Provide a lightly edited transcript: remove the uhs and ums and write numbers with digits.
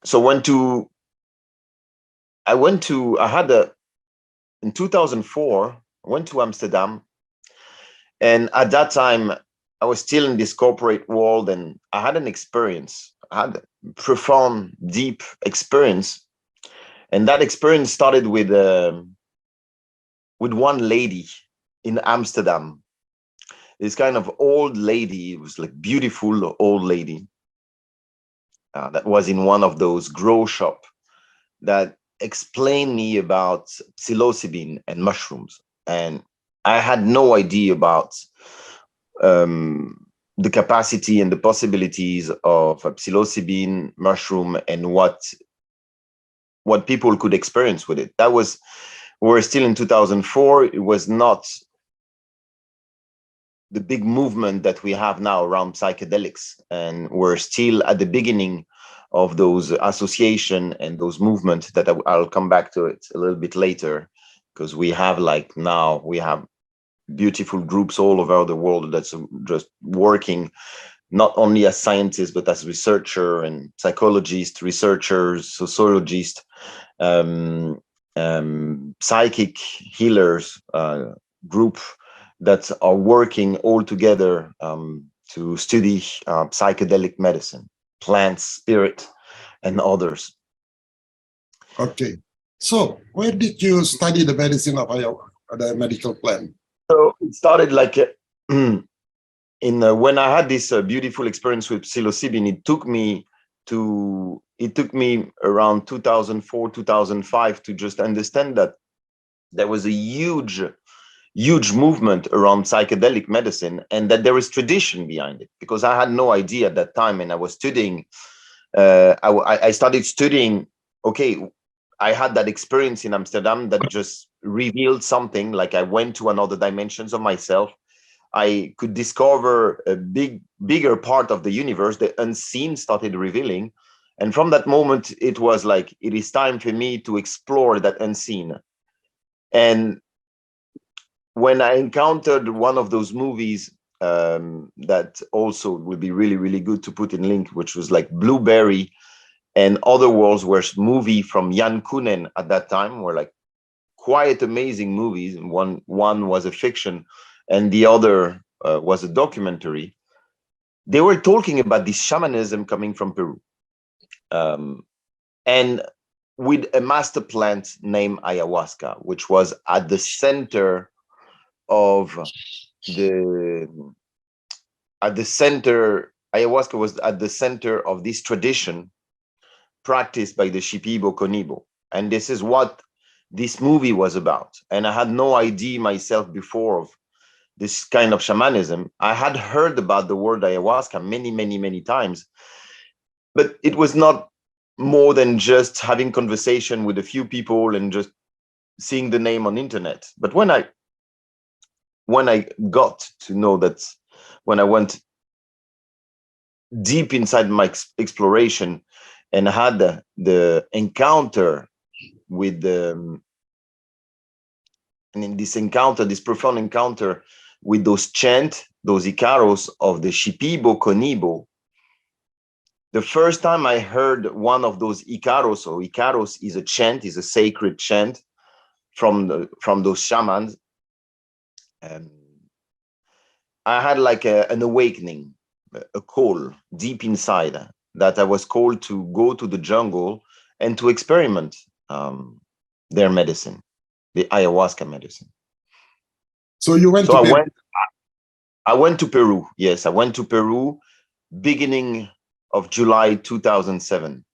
So in 2004, I went to Amsterdam, and at that time I was still in this corporate world, and I had an experience. I had a profound, deep experience, and that experience started with one lady in Amsterdam. This kind of old lady, it was like beautiful old lady, that was in one of those grow shop that explained me about psilocybin and mushrooms. And I had no idea about the capacity and the possibilities of psilocybin mushroom and what people could experience with it. That was, we're still in 2004. It was not the big movement that we have now around psychedelics, and we're still at the beginning of those association and those movements that I'll come back to it a little bit later, because we have beautiful groups all over the world that's just working not only as scientists but as researcher and psychologists, researchers, sociologists, psychic healers group that are working all together to study psychedelic medicine, plants, spirit, and others. Okay. So where did you study the medicine of ayahuasca, the medical plant? So it started like when I had this beautiful experience with psilocybin. It took me around 2004, 2005 to just understand that there was a huge movement around psychedelic medicine, and that there is tradition behind it, because I had no idea at that time. And I was studying, I started studying, okay, I had that experience in Amsterdam that just revealed something, like I went to another dimensions of myself. I could discover a bigger part of the universe. The unseen started revealing. And from that moment, it was like, it is time for me to explore that unseen. And when I encountered one of those movies that also would be really, really good to put in link, which was like Blueberry and Other Worlds, were movie from Jan Kunen at that time, were like quite amazing movies. And one was a fiction and the other was a documentary. They were talking about this shamanism coming from Peru. And with a master plant named ayahuasca, which was at the center of ayahuasca was at the center of this tradition practiced by the Shipibo Konibo. And this is what this movie was about. And I had no idea myself before of this kind of shamanism. I had heard about the word ayahuasca many, many, many times, but it was not more than just having conversation with a few people and just seeing the name on internet. But when I got to know that, when I went deep inside my exploration and had the encounter with and in this encounter, this profound encounter with those chants, those Icaros of the Shipibo Konibo, the first time I heard one of those Icaros, or Icaros is a chant, is a sacred chant from those shamans, I had like an awakening, a call deep inside, that I was called to go to the jungle and to experiment their medicine, the ayahuasca medicine. So you went to Peru? I went to Peru. Yes, I went to Peru beginning of July 2007.